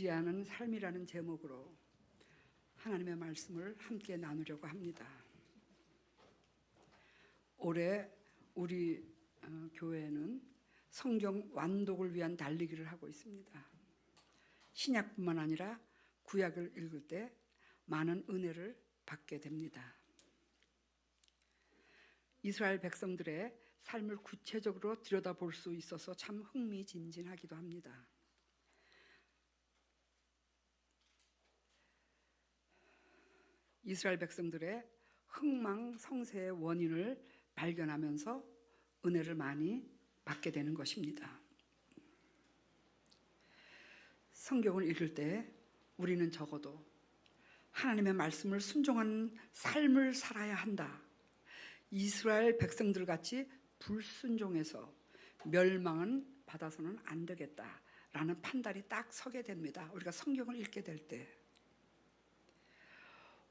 의지하는 삶이라는 제목으로 하나님의 말씀을 함께 나누려고 합니다. 올해 우리 교회는 성경 완독을 위한 달리기를 하고 있습니다. 신약뿐만 아니라 구약을 읽을 때 많은 은혜를 받게 됩니다. 이스라엘 백성들의 삶을 구체적으로 들여다볼 수 있어서 참 흥미진진하기도 합니다. 이스라엘 백성들의 흥망성쇠의 원인을 발견하면서 은혜를 많이 받게 되는 것입니다. 성경을 읽을 때 우리는 적어도 하나님의 말씀을 순종하는 삶을 살아야 한다. 이스라엘 백성들 같이 불순종해서 멸망은 받아서는 안 되겠다라는 판단이 딱 서게 됩니다. 우리가 성경을 읽게 될 때.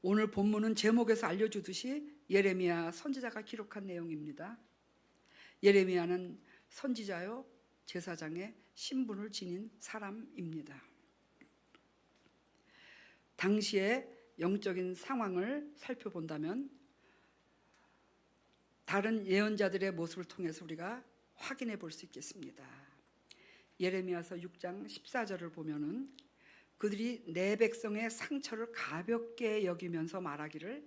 오늘 본문은 제목에서 알려주듯이 예레미야 선지자가 기록한 내용입니다. 예레미야는 선지자요 제사장의 신분을 지닌 사람입니다. 당시의 영적인 상황을 살펴본다면 다른 예언자들의 모습을 통해서 우리가 확인해 볼 수 있겠습니다. 예레미야서 6장 14절을 보면은 그들이 내 백성의 상처를 가볍게 여기면서 말하기를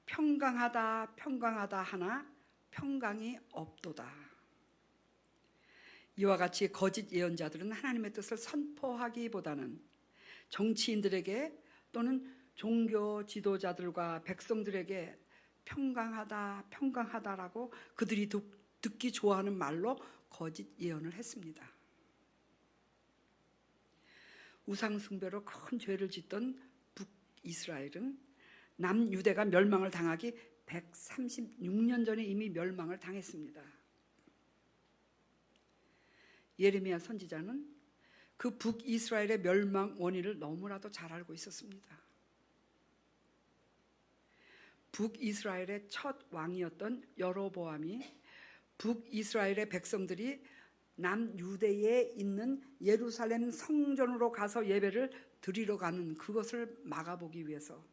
평강하다 평강하다 하나 평강이 없도다. 이와 같이 거짓 예언자들은 하나님의 뜻을 선포하기보다는 정치인들에게 또는 종교 지도자들과 백성들에게 평강하다 평강하다라고 그들이 듣기 좋아하는 말로 거짓 예언을 했습니다. 우상숭배로 큰 죄를 짓던 북이스라엘은 남유대가 멸망을 당하기 136년 전에 이미 멸망을 당했습니다. 예레미야 선지자는 그 북이스라엘의 멸망 원인을 너무나도 잘 알고 있었습니다. 북이스라엘의 첫 왕이었던 여로보암이 북이스라엘의 백성들이 남유대에 있는 예루살렘 성전으로 가서 예배를 드리러 가는 그것을 막아보기 위해서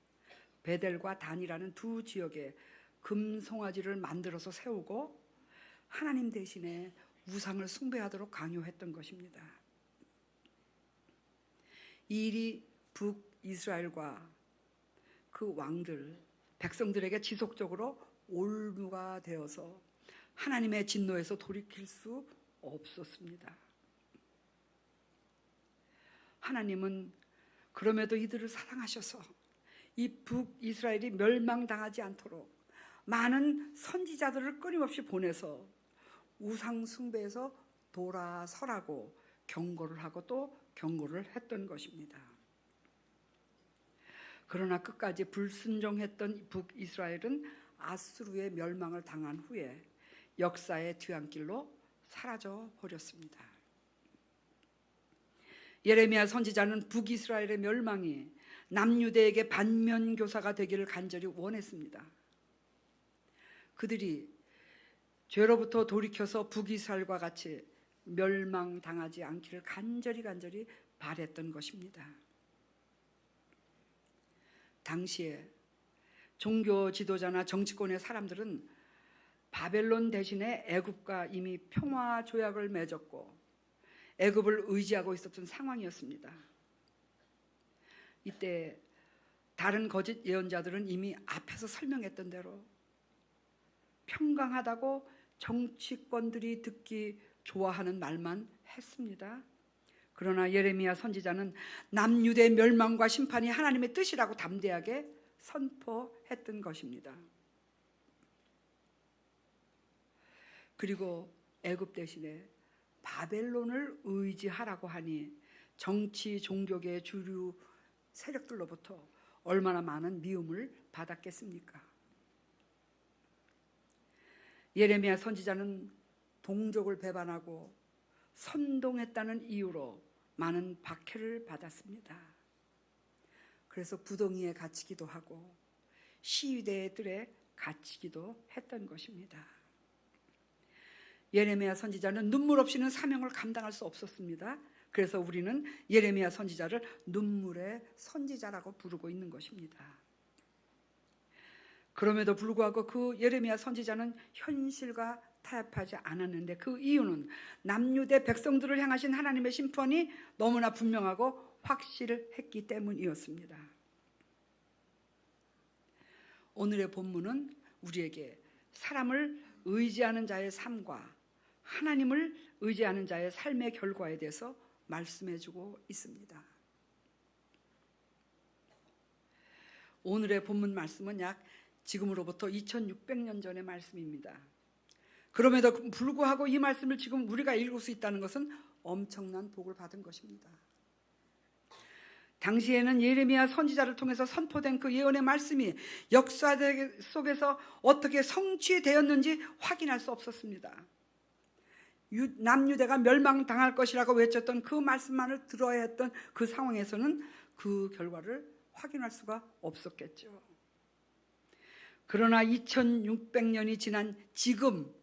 베델과 단이라는 두 지역에 금송아지를 만들어서 세우고 하나님 대신에 우상을 숭배하도록 강요했던 것입니다. 이 일이 북이스라엘과 그 왕들, 백성들에게 지속적으로 올무가 되어서 하나님의 진노에서 돌이킬 수 없었습니다. 하나님은 그럼에도 이들을 사랑하셔서 이 북이스라엘이 멸망당하지 않도록 많은 선지자들을 끊임없이 보내서 우상 숭배에서 돌아서라고 경고를 하고 또 경고를 했던 것입니다. 그러나 끝까지 불순종했던 북이스라엘은 아수르의 멸망을 당한 후에 역사의 뒤안길로 사라져 버렸습니다. 예레미야 선지자는 북이스라엘의 멸망이 남유대에게 반면교사가 되기를 간절히 원했습니다. 그들이 죄로부터 돌이켜서 북이스라엘과 같이 멸망당하지 않기를 간절히 바랬던 것입니다. 당시에 종교 지도자나 정치권의 사람들은 바벨론 대신에 애굽과 이미 평화 조약을 맺었고 애굽을 의지하고 있었던 상황이었습니다. 이때 다른 거짓 예언자들은 이미 앞에서 설명했던 대로 평강하다고 정치권들이 듣기 좋아하는 말만 했습니다. 그러나 예레미야 선지자는 남유대의 멸망과 심판이 하나님의 뜻이라고 담대하게 선포했던 것입니다. 그리고 애굽 대신에 바벨론을 의지하라고 하니 정치 종교계 주류 세력들로부터 얼마나 많은 미움을 받았겠습니까? 예레미야 선지자는 동족을 배반하고 선동했다는 이유로 많은 박해를 받았습니다. 그래서 구덩이에 갇히기도 하고 시위대의 뜰에 갇히기도 했던 것입니다. 예레미야 선지자는 눈물 없이는 사명을 감당할 수 없었습니다. 그래서 우리는 예레미야 선지자를 눈물의 선지자라고 부르고 있는 것입니다. 그럼에도 불구하고 그 예레미야 선지자는 현실과 타협하지 않았는데 그 이유는 남유대 백성들을 향하신 하나님의 심판이 너무나 분명하고 확실했기 때문이었습니다. 오늘의 본문은 우리에게 사람을 의지하는 자의 삶과 하나님을 의지하는 자의 삶의 결과에 대해서 말씀해주고 있습니다. 오늘의 본문 말씀은 약 지금으로부터 2600년 전의 말씀입니다. 그럼에도 불구하고 이 말씀을 지금 우리가 읽을 수 있다는 것은 엄청난 복을 받은 것입니다. 당시에는 예레미야 선지자를 통해서 선포된 그 예언의 말씀이 역사 속에서 어떻게 성취되었는지 확인할 수 없었습니다. 남유대가 멸망당할 것이라고 외쳤던 그 말씀만을 들어야 했던 그 상황에서는 그 결과를 확인할 수가 없었겠죠. 그러나 2600년이 지난 지금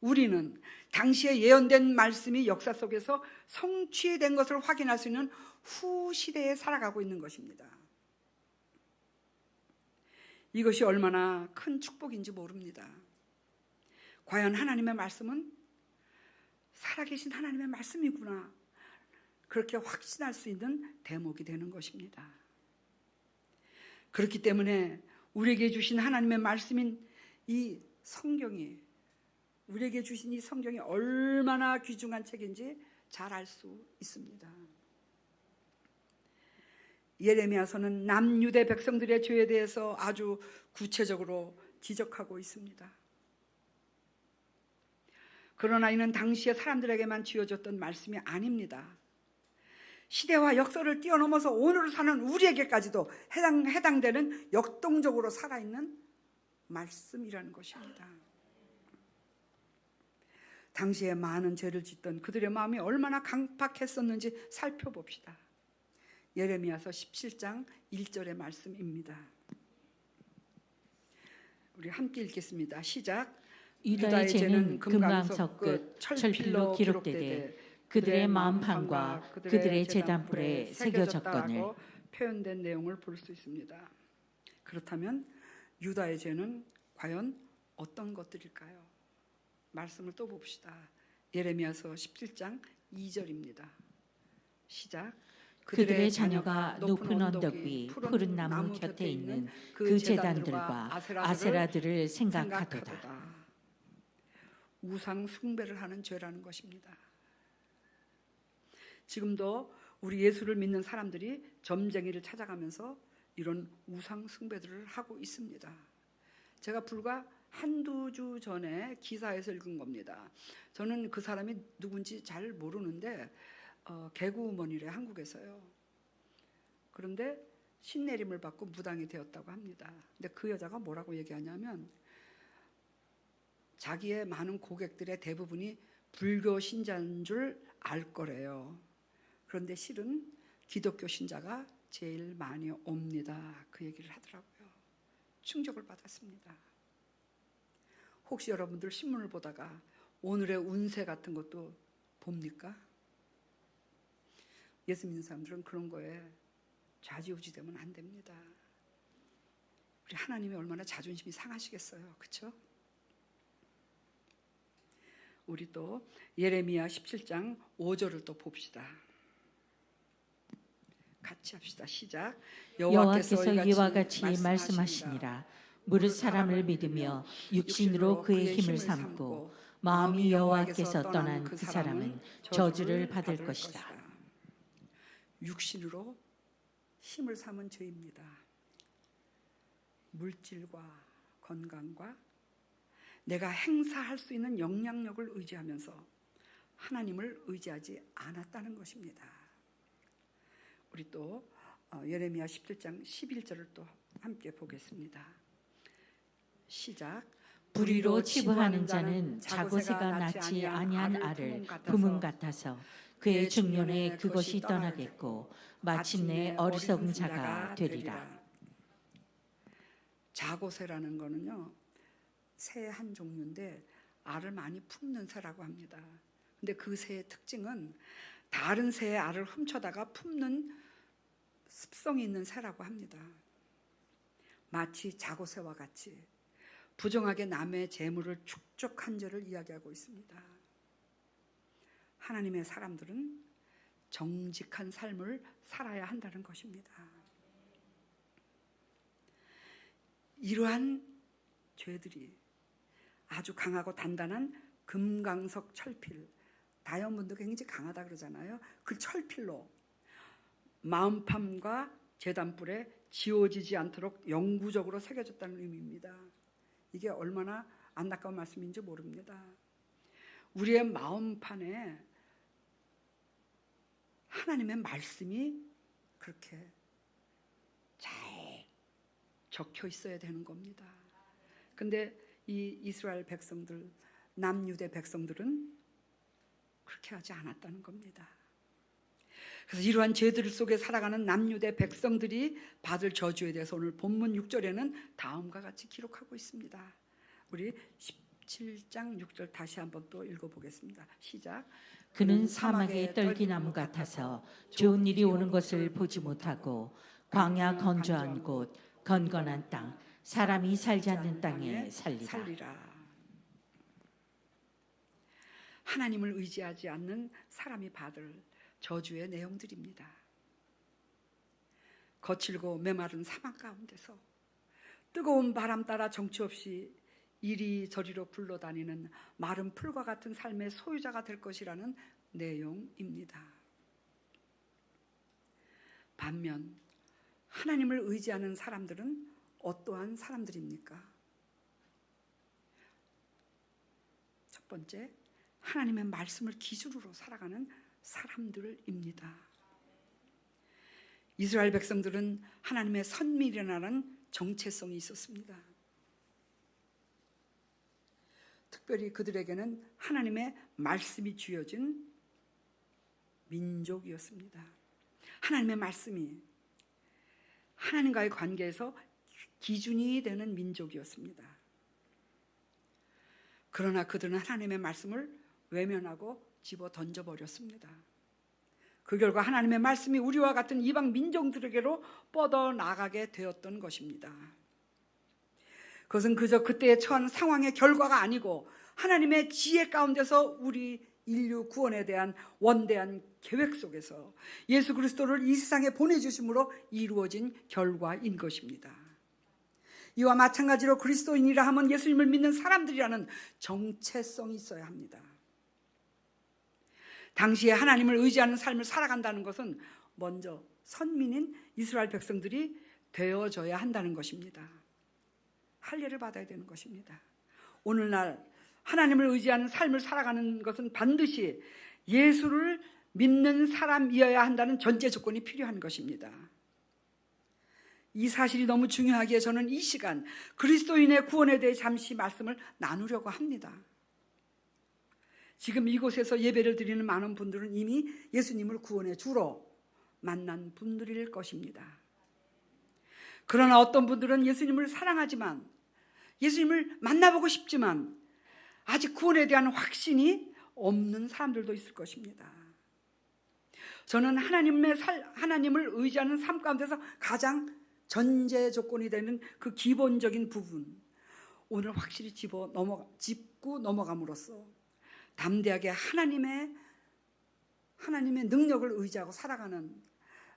우리는 당시에 예언된 말씀이 역사 속에서 성취된 것을 확인할 수 있는 후시대에 살아가고 있는 것입니다. 이것이 얼마나 큰 축복인지 모릅니다. 과연 하나님의 말씀은 살아계신 하나님의 말씀이구나, 그렇게 확신할 수 있는 대목이 되는 것입니다. 그렇기 때문에 우리에게 주신 하나님의 말씀인 이 성경이, 우리에게 주신 이 성경이 얼마나 귀중한 책인지 잘 알 수 있습니다. 예레미야서는 남유대 백성들의 죄에 대해서 아주 구체적으로 지적하고 있습니다. 그러나 이는 당시의 사람들에게만 지어졌던 말씀이 아닙니다. 시대와 역사를 뛰어넘어서 오늘을 사는 우리에게까지도 해당되는 역동적으로 살아있는 말씀이라는 것입니다. 당시에 많은 죄를 짓던 그들의 마음이 얼마나 강팍했었는지 살펴봅시다. 예레미야서 17장 1절의 말씀입니다. 우리 함께 읽겠습니다. 시작. 유다의 죄는 금강석 끝 철필로 기록되되 그들의 마음판과 그들의 제단불에 새겨졌거늘. 표현된 내용을 볼 수 있습니다. 그렇다면 유다의 죄는 과연 어떤 것들일까요? 말씀을 또 봅시다. 예레미야서 17장 2절입니다. 시작. 그들의 자녀가 높은 언덕 위 푸른 나무 곁에 있는 그 제단들과 아세라들을 생각하도다. 우상 숭배를 하는 죄라는 것입니다. 지금도 우리 예수를 믿는 사람들이 점쟁이를 찾아가면서 이런 우상 숭배들을 하고 있습니다. 제가 불과 한두 주 전에 기사에서 읽은 겁니다. 저는 그 사람이 누군지 잘 모르는데 개그우먼이래, 한국에서요. 그런데 신내림을 받고 무당이 되었다고 합니다. 근데 그 여자가 뭐라고 얘기하냐면 자기의 많은 고객들의 대부분이 불교 신자인 줄 알 거래요. 그런데 실은 기독교 신자가 제일 많이 옵니다. 그 얘기를 하더라고요. 충격을 받았습니다. 혹시 여러분들 신문을 보다가 오늘의 운세 같은 것도 봅니까? 예수 믿는 사람들은 그런 거에 좌지우지되면 안 됩니다. 우리 하나님이 얼마나 자존심이 상하시겠어요. 그렇죠? 우리 또 예레미야 17장 5절을 또 봅시다. 같이 합시다. 시작. 여호와께서 이와 같이 말씀하시니라. 무릇 사람을 믿으며 육신으로 그의 힘을 삼고 마음이 여호와께서 떠난 그 사람은 저주를 받을 것이다. 육신으로 힘을 삼은 죄입니다. 물질과 건강과 내가 행사할 수 있는 영향력을 의지하면서 하나님을 의지하지 않았다는 것입니다. 우리 또 예레미야 17장 11절을 또 함께 보겠습니다. 시작. 불의로 치부하는 자는 자고새가 낳지 아니한 알을 부문 같아서 그의 중년에 그것이 떠나겠고 마침내 어리석은 자가 되리라. 자고새라는 거는요, 새 한 종류인데 알을 많이 품는 새라고 합니다. 근데 그 새의 특징은 다른 새의 알을 훔쳐다가 품는 습성이 있는 새라고 합니다. 마치 자고새와 같이 부정하게 남의 재물을 축적한 죄를 이야기하고 있습니다. 하나님의 사람들은 정직한 삶을 살아야 한다는 것입니다. 이러한 죄들이 아주 강하고 단단한 금강석 철필, 다이아몬드가 굉장히 강하다 그러잖아요. 그 철필로 마음판과 제단불에 지워지지 않도록 영구적으로 새겨졌다는 의미입니다. 이게 얼마나 안타까운 말씀인지 모릅니다. 우리의 마음판에 하나님의 말씀이 그렇게 잘 적혀 있어야 되는 겁니다. 근데 이 이스라엘 백성들, 남유대 백성들은 그렇게 하지 않았다는 겁니다. 그래서 이러한 죄들 속에 살아가는 남유대 백성들이 받을 저주에 대해서 오늘 본문 6절에는 다음과 같이 기록하고 있습니다. 우리 17장 6절 다시 한번 또 읽어보겠습니다. 시작. 그는 사막의 떨기나무 같아서 좋은 일이 오는 것을 보지 못하고 광야 건조한 곳 건건한 땅 사람이 살지 않는 땅에 살리라. 하나님을 의지하지 않는 사람이 받을 저주의 내용들입니다. 거칠고 메마른 사막 가운데서 뜨거운 바람 따라 정처 없이 이리저리로 굴러다니는 마른 풀과 같은 삶의 소유자가 될 것이라는 내용입니다. 반면 하나님을 의지하는 사람들은 어떠한 사람들입니까? 첫 번째, 하나님의 말씀을 기준으로 살아가는 사람들입니다. 이스라엘 백성들은 하나님의 선밀이라는 정체성이 있었습니다. 특별히 그들에게는 하나님의 말씀이 주어진 민족이었습니다. 하나님의 말씀이 하나님과의 관계에서 기준이 되는 민족이었습니다. 그러나 그들은 하나님의 말씀을 외면하고 집어 던져버렸습니다. 그 결과 하나님의 말씀이 우리와 같은 이방 민족들에게로 뻗어나가게 되었던 것입니다. 그것은 그저 그때에 처한 상황의 결과가 아니고 하나님의 지혜 가운데서 우리 인류 구원에 대한 원대한 계획 속에서 예수 그리스도를 이 세상에 보내주심으로 이루어진 결과인 것입니다. 이와 마찬가지로 그리스도인이라 하면 예수님을 믿는 사람들이라는 정체성이 있어야 합니다. 당시에 하나님을 의지하는 삶을 살아간다는 것은 먼저 선민인 이스라엘 백성들이 되어져야 한다는 것입니다. 할례를 받아야 되는 것입니다. 오늘날 하나님을 의지하는 삶을 살아가는 것은 반드시 예수를 믿는 사람이어야 한다는 전제 조건이 필요한 것입니다. 이 사실이 너무 중요하기에 저는 이 시간 그리스도인의 구원에 대해 잠시 말씀을 나누려고 합니다. 지금 이곳에서 예배를 드리는 많은 분들은 이미 예수님을 구원의 주로 만난 분들일 것입니다. 그러나 어떤 분들은 예수님을 사랑하지만 예수님을 만나보고 싶지만 아직 구원에 대한 확신이 없는 사람들도 있을 것입니다. 저는 하나님을 의지하는 삶 가운데서 가장 전제 조건이 되는 그 기본적인 부분, 오늘 확실히 짚고 넘어감으로써 담대하게 하나님의 능력을 의지하고 살아가는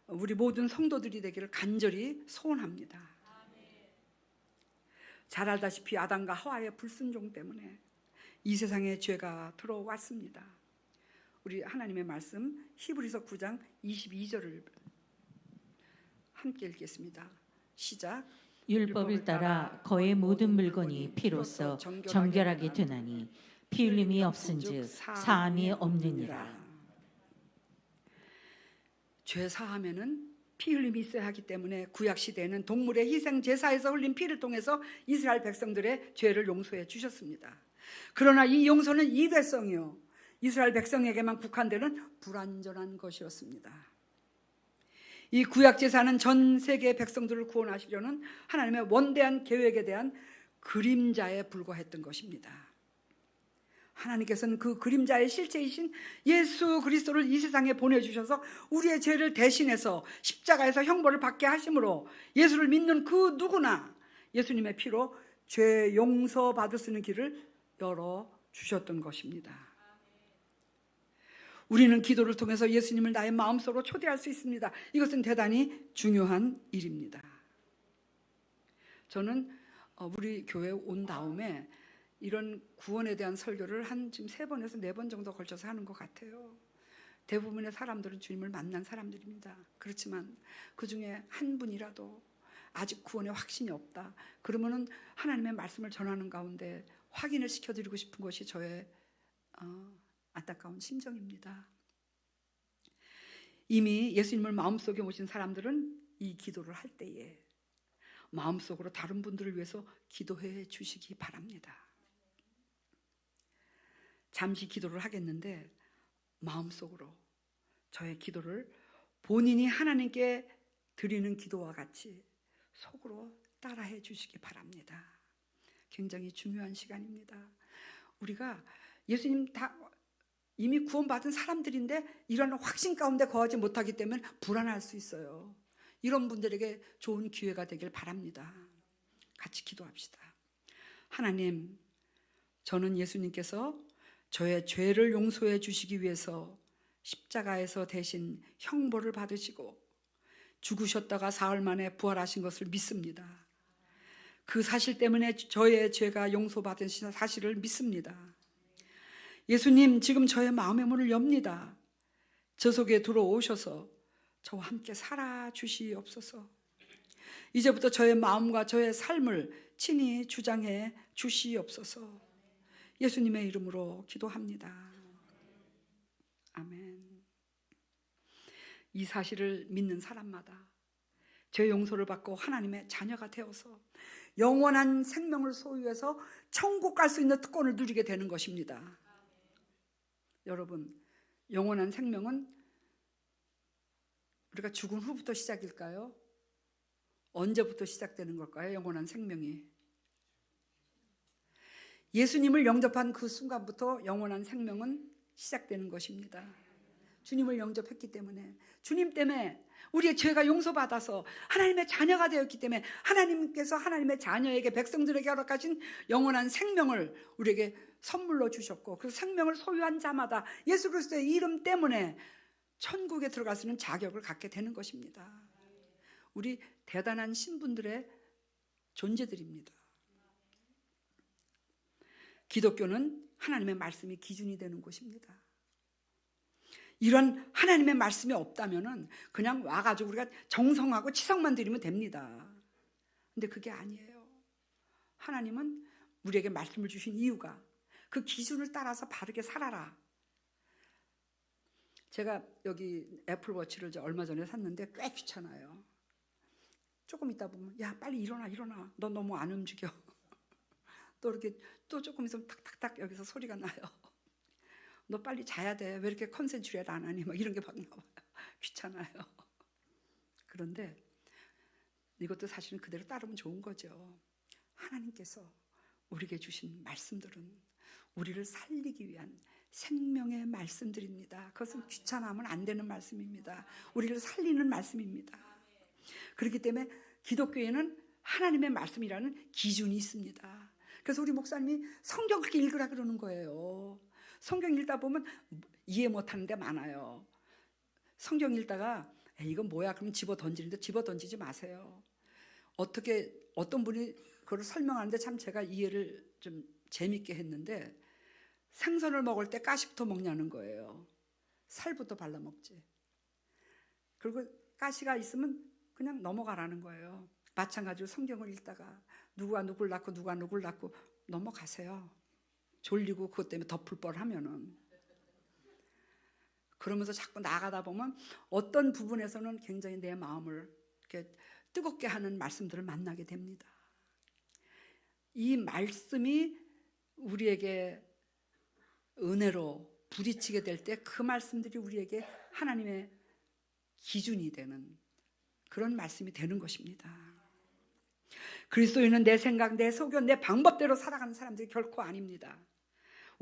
우리 모든 성도들이 되기를 간절히 소원합니다. 잘 알다시피 아담과 하와의 불순종 때문에 이 세상에 죄가 들어왔습니다. 우리 하나님의 말씀 히브리서 9장 22절을 함께 읽겠습니다. 시작. 율법을 따라 거의 모든 물건이 피로써 정결하게 되나니 피 흘림이 없은즉 사함이 없느니라. 죄 사함에는 피 흘림이 있어야 하기 때문에 구약 시대에는 동물의 희생 제사에서 흘린 피를 통해서 이스라엘 백성들의 죄를 용서해 주셨습니다. 그러나 이 용서는 이대성이요, 이스라엘 백성에게만 국한되는 불완전한 것이었습니다. 이 구약 제사는 전 세계 백성들을 구원하시려는 하나님의 원대한 계획에 대한 그림자에 불과했던 것입니다. 하나님께서는 그 그림자의 실체이신 예수 그리스도를 이 세상에 보내주셔서 우리의 죄를 대신해서 십자가에서 형벌을 받게 하심으로 예수를 믿는 그 누구나 예수님의 피로 죄 용서받을 수 있는 길을 열어주셨던 것입니다. 우리는 기도를 통해서 예수님을 나의 마음속으로 초대할 수 있습니다. 이것은 대단히 중요한 일입니다. 저는 우리 교회에 온 다음에 이런 구원에 대한 설교를 지금 3번에서 4번 정도 걸쳐서 하는 것 같아요. 대부분의 사람들은 주님을 만난 사람들입니다. 그렇지만 그 중에 한 분이라도 아직 구원의 확신이 없다. 그러면은 하나님의 말씀을 전하는 가운데 확인을 시켜드리고 싶은 것이 저의 안타까운 심정입니다. 이미 예수님을 마음속에 모신 사람들은 이 기도를 할 때에 마음속으로 다른 분들을 위해서 기도해 주시기 바랍니다. 잠시 기도를 하겠는데 마음속으로 저의 기도를 본인이 하나님께 드리는 기도와 같이 속으로 따라해 주시기 바랍니다. 굉장히 중요한 시간입니다. 우리가 예수님 다 이미 구원받은 사람들인데 이런 확신 가운데 거하지 못하기 때문에 불안할 수 있어요. 이런 분들에게 좋은 기회가 되길 바랍니다. 같이 기도합시다. 하나님, 저는 예수님께서 저의 죄를 용서해 주시기 위해서 십자가에서 대신 형벌을 받으시고 죽으셨다가 사흘 만에 부활하신 것을 믿습니다. 그 사실 때문에 저의 죄가 용서받은 사실을 믿습니다. 예수님, 지금 저의 마음의 문을 엽니다. 저 속에 들어오셔서 저와 함께 살아주시옵소서. 이제부터 저의 마음과 저의 삶을 친히 주장해 주시옵소서. 예수님의 이름으로 기도합니다. 아멘. 이 사실을 믿는 사람마다 죄 용서를 받고 하나님의 자녀가 되어서 영원한 생명을 소유해서 천국 갈 수 있는 특권을 누리게 되는 것입니다. 여러분, 영원한 생명은 우리가 죽은 후부터 시작일까요? 언제부터 시작되는 걸까요? 영원한 생명이 예수님을 영접한 그 순간부터 영원한 생명은 시작되는 것입니다. 주님을 영접했기 때문에, 주님 때문에 우리의 죄가 용서받아서 하나님의 자녀가 되었기 때문에 하나님께서 하나님의 자녀에게, 백성들에게 허락하신 영원한 생명을 우리에게 선물로 주셨고, 그 생명을 소유한 자마다 예수 그리스도의 이름 때문에 천국에 들어갈 수 있는 자격을 갖게 되는 것입니다. 우리 대단한 신분들의 존재들입니다. 기독교는 하나님의 말씀이 기준이 되는 곳입니다. 이런 하나님의 말씀이 없다면은 그냥 와가지고 우리가 정성하고 치성만 드리면 됩니다. 근데 그게 아니에요. 하나님은 우리에게 말씀을 주신 이유가 그 기준을 따라서 바르게 살아라. 제가 여기 애플워치를 얼마 전에 샀는데 꽤 귀찮아요. 조금 있다 보면 야 빨리 일어나 너 너무 안 움직여. 또 이렇게 또 조금 있으면 탁탁탁 여기서 소리가 나요. 너 빨리 자야 돼. 왜 이렇게 컨센트레이트 안 하니? 막 이런 게 막 나와요. 귀찮아요. 그런데 이것도 사실은 그대로 따르면 좋은 거죠. 하나님께서 우리에게 주신 말씀들은 우리를 살리기 위한 생명의 말씀들입니다. 그것은 귀찮아하면 안 되는 말씀입니다. 우리를 살리는 말씀입니다. 그렇기 때문에 기독교에는 하나님의 말씀이라는 기준이 있습니다. 그래서 우리 목사님이 성경 그렇게 읽으라 그러는 거예요. 성경 읽다 보면 이해 못하는 데 많아요. 성경 읽다가 이건 뭐야? 그러면 집어 던지는데 집어 던지지 마세요. 어떤 분이 그걸 설명하는데 참 제가 이해를 좀 재밌게 했는데, 생선을 먹을 때 가시부터 먹냐는 거예요. 살부터 발라먹지. 그리고 가시가 있으면 그냥 넘어가라는 거예요. 마찬가지로 성경을 읽다가 누가 누굴 낳고 누가 누굴 낳고 넘어가세요. 졸리고 그것 때문에 덮을 뻔하면은. 그러면서 자꾸 나가다 보면 어떤 부분에서는 굉장히 내 마음을 이렇게 뜨겁게 하는 말씀들을 만나게 됩니다. 이 말씀이 우리에게 은혜로 부딪히게 될 때 그 말씀들이 우리에게 하나님의 기준이 되는 그런 말씀이 되는 것입니다. 그리스도인은 내 생각, 내 소견, 내 방법대로 살아가는 사람들이 결코 아닙니다.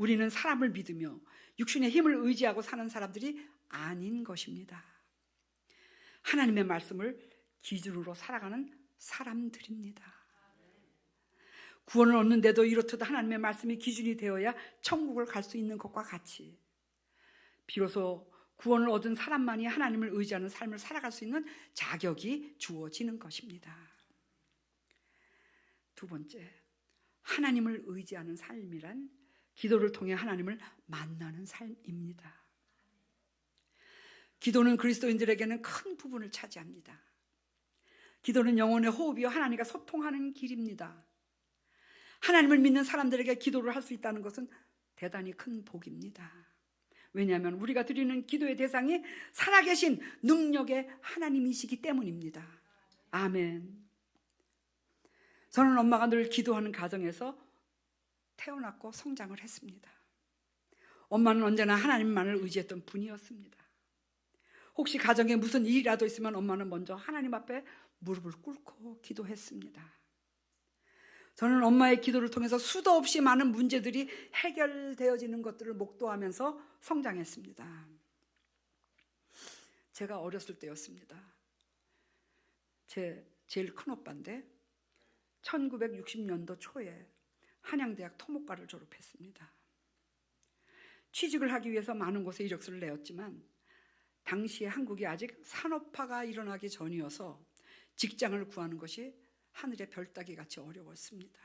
우리는 사람을 믿으며 육신의 힘을 의지하고 사는 사람들이 아닌 것입니다. 하나님의 말씀을 기준으로 살아가는 사람들입니다. 구원을 얻는데도 이렇듯 하나님의 말씀이 기준이 되어야 천국을 갈 수 있는 것과 같이 비로소 구원을 얻은 사람만이 하나님을 의지하는 삶을 살아갈 수 있는 자격이 주어지는 것입니다. 두 번째, 하나님을 의지하는 삶이란 기도를 통해 하나님을 만나는 삶입니다. 기도는 그리스도인들에게는 큰 부분을 차지합니다. 기도는 영혼의 호흡이요 하나님과 소통하는 길입니다. 하나님을 믿는 사람들에게 기도를 할 수 있다는 것은 대단히 큰 복입니다. 왜냐하면 우리가 드리는 기도의 대상이 살아계신 능력의 하나님이시기 때문입니다. 아멘. 저는 엄마가 늘 기도하는 가정에서 태어났고 성장을 했습니다. 엄마는 언제나 하나님만을 의지했던 분이었습니다. 혹시 가정에 무슨 일이라도 있으면 엄마는 먼저 하나님 앞에 무릎을 꿇고 기도했습니다. 저는 엄마의 기도를 통해서 수도 없이 많은 문제들이 해결되어지는 것들을 목도하면서 성장했습니다. 제가 어렸을 때였습니다. 제 제일 큰 오빠인데 1960년도 초에 한양대학 토목과를 졸업했습니다. 취직을 하기 위해서 많은 곳에 이력서를 내었지만 당시에 한국이 아직 산업화가 일어나기 전이어서 직장을 구하는 것이 하늘의 별 따기 같이 어려웠습니다.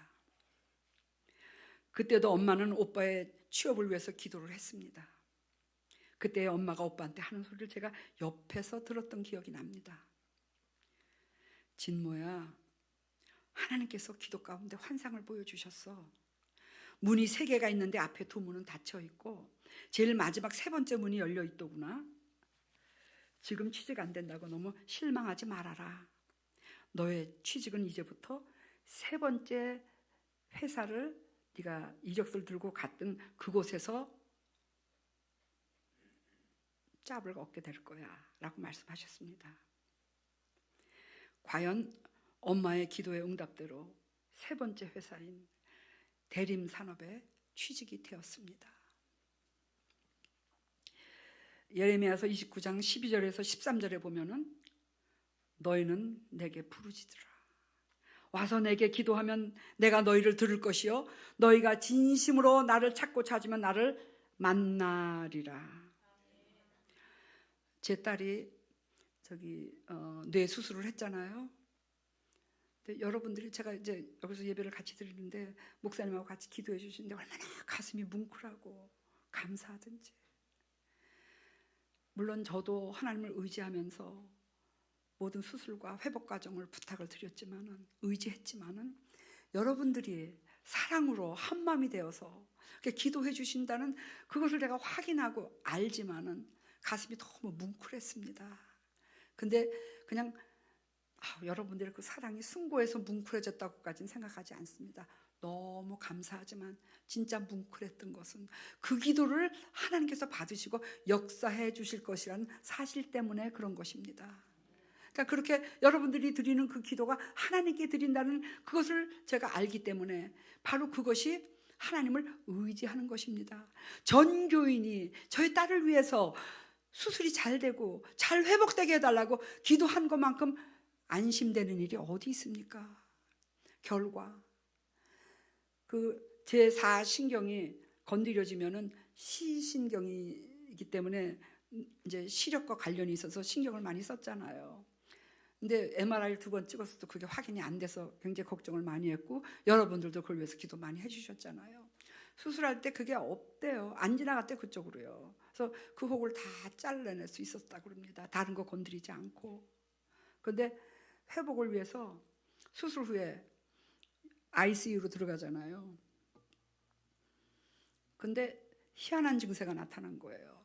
그때도 엄마는 오빠의 취업을 위해서 기도를 했습니다. 그때 엄마가 오빠한테 하는 소리를 제가 옆에서 들었던 기억이 납니다. 진모야, 하나님께서 기도 가운데 환상을 보여주셨어. 문이 3개가 있는데 앞에 2문은 닫혀 있고 제일 마지막 3번째 문이 열려 있더구나. 지금 취직 안 된다고 너무 실망하지 말아라. 너의 취직은 이제부터 3번째 회사를 네가 이력서를 들고 갔던 그곳에서 짭을 얻게 될 거야 라고 말씀하셨습니다. 과연 엄마의 기도의 응답대로 3번째 회사인 대림산업에 취직이 되었습니다. 예레미야서 29장 12절에서 13절에 보면은 너희는 내게 부르짖으라. 와서 내게 기도하면 내가 너희를 들을 것이요 너희가 진심으로 나를 찾고 찾으면 나를 만나리라. 제 딸이 뇌 수술을 했잖아요. 근데 여러분들이 제가 이제 여기서 예배를 같이 드리는데 목사님하고 같이 기도해 주시는데 얼마나 가슴이 뭉클하고 감사하든지. 물론 저도 하나님을 의지하면서 모든 수술과 회복 과정을 부탁을 드렸지만은 의지했지만은 여러분들이 사랑으로 한 마음이 되어서 기도해 주신다는 그것을 내가 확인하고 알지만은 가슴이 너무 뭉클했습니다. 근데 그냥 여러분들의 그 사랑이 숭고해서 뭉클해졌다고까지는 생각하지 않습니다. 너무 감사하지만 진짜 뭉클했던 것은 그 기도를 하나님께서 받으시고 역사해 주실 것이라는 사실 때문에 그런 것입니다. 그러니까 그렇게 여러분들이 드리는 그 기도가 하나님께 드린다는 그것을 제가 알기 때문에 바로 그것이 하나님을 의지하는 것입니다. 전 교인이 저희 딸을 위해서 수술이 잘 되고 잘 회복되게 해달라고 기도한 것만큼 안심되는 일이 어디 있습니까? 결과 그 제4신경이 건드려지면은 시신경이기 때문에 이제 시력과 관련이 있어서 신경을 많이 썼잖아요. 근데 MRI를 2번 찍었을 때 그게 확인이 안 돼서 굉장히 걱정을 많이 했고 여러분들도 그걸 위해서 기도 많이 해주셨잖아요. 수술할 때 그게 없대요. 안 지나갔대 그쪽으로요. 그래서 그 혹을 다 잘라낼 수 있었다고 합니다. 다른 거 건드리지 않고. 그런데 회복을 위해서 수술 후에 ICU로 들어가잖아요. 근데 희한한 증세가 나타난 거예요.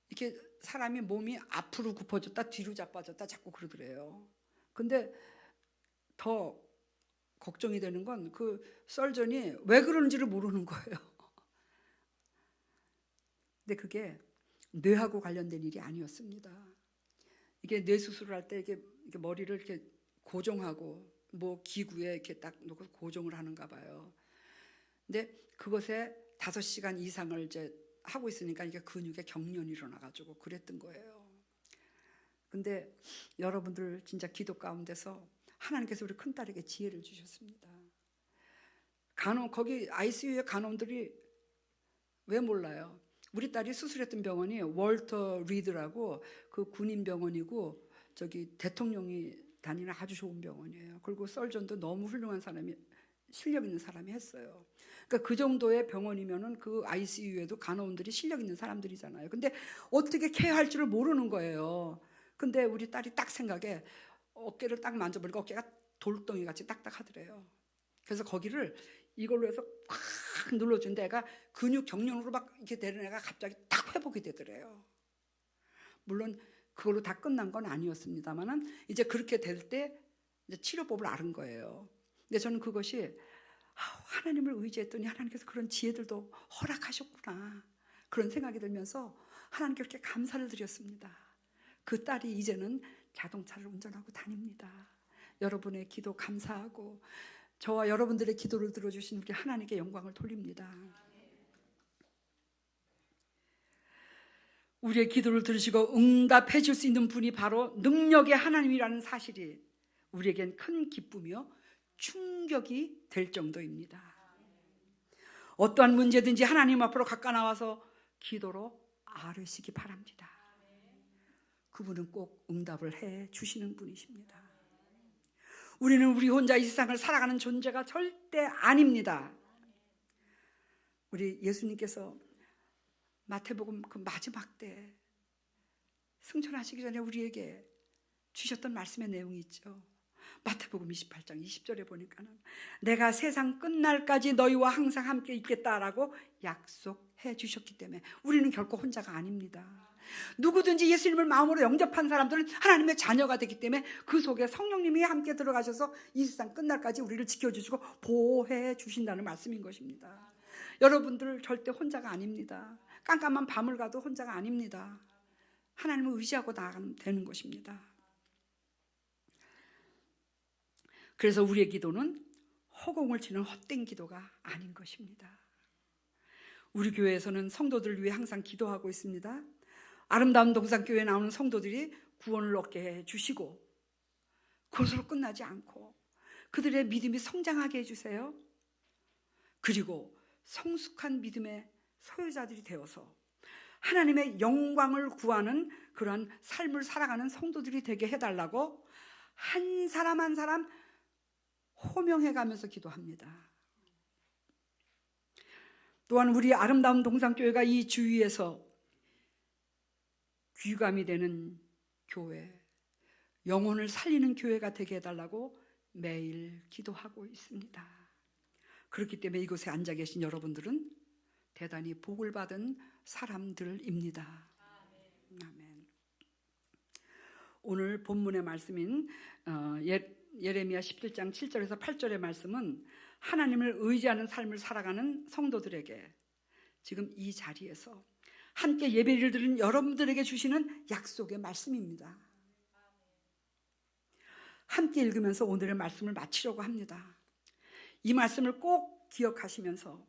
이렇게 사람이 몸이 앞으로 굽어졌다 뒤로 자빠졌다 자꾸 그러더래요. 근데 더 걱정이 되는 건 그 설전이 왜 그러는지를 모르는 거예요. 근데 그게 뇌하고 관련된 일이 아니었습니다. 이게 뇌 수술을 할 때 이게 머리를 이렇게 고정하고 뭐 기구에 이렇게 딱 놓고 고정을 하는가 봐요. 근데 그것에 5시간 이상을 이제 하고 있으니까 이게 근육에 경련이 일어나가지고 그랬던 거예요. 근데 여러분들 진짜 기도 가운데서 하나님께서 우리 큰딸에게 지혜를 주셨습니다. 거기 ICU의 간호원들이 왜 몰라요? 우리 딸이 수술했던 병원이 월터 리드라고 그 군인 병원이고 저기 대통령이 다니는 아주 좋은 병원이에요. 그리고 설전도 너무 훌륭한 사람이, 실력 있는 사람이 했어요. 그러니까 그 정도의 병원이면은 그 ICU에도 간호원들이 실력 있는 사람들이잖아요. 근데 어떻게 케어할 줄을 모르는 거예요. 근데 우리 딸이 딱 생각에 어깨를 딱 만져보니까 어깨가 돌덩이 같이 딱딱하더래요. 그래서 거기를 이걸로 해서 꽉 눌러준 애가 근육 경련으로 막 이렇게 되는 애가 갑자기 딱 회복이 되더래요. 물론 그걸로 다 끝난 건 아니었습니다만은 이제 그렇게 될 때 이제 치료법을 아는 거예요. 근데 저는 그것이 하나님을 의지했더니 하나님께서 그런 지혜들도 허락하셨구나, 그런 생각이 들면서 하나님께 그렇게 감사를 드렸습니다. 그 딸이 이제는 자동차를 운전하고 다닙니다. 여러분의 기도 감사하고 저와 여러분들의 기도를 들어주신 우리 하나님께 영광을 돌립니다. 우리의 기도를 들으시고 응답해 줄 수 있는 분이 바로 능력의 하나님이라는 사실이 우리에겐 큰 기쁨이요 충격이 될 정도입니다. 어떠한 문제든지 하나님 앞으로 가까이 나와서 기도로 아뢰시기 바랍니다. 그분은 꼭 응답을 해 주시는 분이십니다. 우리는 우리 혼자 이 세상을 살아가는 존재가 절대 아닙니다. 우리 예수님께서 마태복음 그 마지막 때 승천하시기 전에 우리에게 주셨던 말씀의 내용이 있죠. 마태복음 28장 20절에 보니까는 내가 세상 끝날까지 너희와 항상 함께 있겠다라고 약속해 주셨기 때문에 우리는 결코 혼자가 아닙니다. 누구든지 예수님을 마음으로 영접한 사람들은 하나님의 자녀가 되기 때문에 그 속에 성령님이 함께 들어가셔서 이 세상 끝날까지 우리를 지켜주시고 보호해 주신다는 말씀인 것입니다. 여러분들 절대 혼자가 아닙니다. 깜깜한 밤을 가도 혼자가 아닙니다. 하나님을 의지하고 나가면 되는 것입니다. 그래서 우리의 기도는 허공을 치는 헛된 기도가 아닌 것입니다. 우리 교회에서는 성도들을 위해 항상 기도하고 있습니다. 아름다운 동산교회에 나오는 성도들이 구원을 얻게 해주시고 그것으로 끝나지 않고 그들의 믿음이 성장하게 해주세요. 그리고 성숙한 믿음의 소유자들이 되어서 하나님의 영광을 구하는 그러한 삶을 살아가는 성도들이 되게 해달라고 한 사람 한 사람 호명해가면서 기도합니다. 또한 우리 아름다운 동산교회가 이 주위에서 귀감이 되는 교회, 영혼을 살리는 교회가 되게 해달라고 매일 기도하고 있습니다. 그렇기 때문에 이곳에 앉아 계신 여러분들은 대단히 복을 받은 사람들입니다. 아멘. 오늘 본문의 말씀인 예레미야 17장 7절에서 8절의 말씀은 하나님을 의지하는 삶을 살아가는 성도들에게 지금 이 자리에서 함께 예배를 드리는 여러분들에게 주시는 약속의 말씀입니다. 함께 읽으면서 오늘의 말씀을 마치려고 합니다. 이 말씀을 꼭 기억하시면서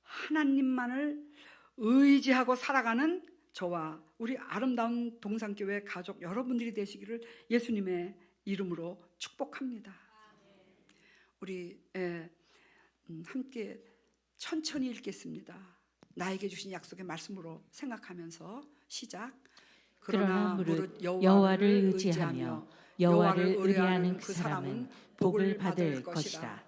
하나님만을 의지하고 살아가는 저와 우리 아름다운 동산교회 가족 여러분들이 되시기를 예수님의 이름으로 축복합니다. 우리 함께 천천히 읽겠습니다. 나에게 주신 약속의 말씀으로 생각하면서 시작. 그러나 무릇 여호와를 의지하며 여호와를 의뢰하는 그 사람은 복을 받을 것이라.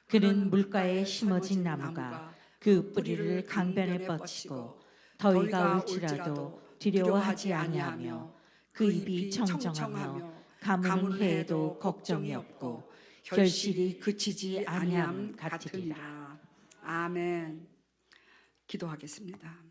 그는 물가에 심어진 나무가 그 뿌리를 강변에 뻗치고 더위가 올지라도 두려워하지 아니하며 그 잎이 청정하며 가무는 해에도 걱정이 없고 결실이 그치지 아니함 같으리라. 아멘. 기도하겠습니다.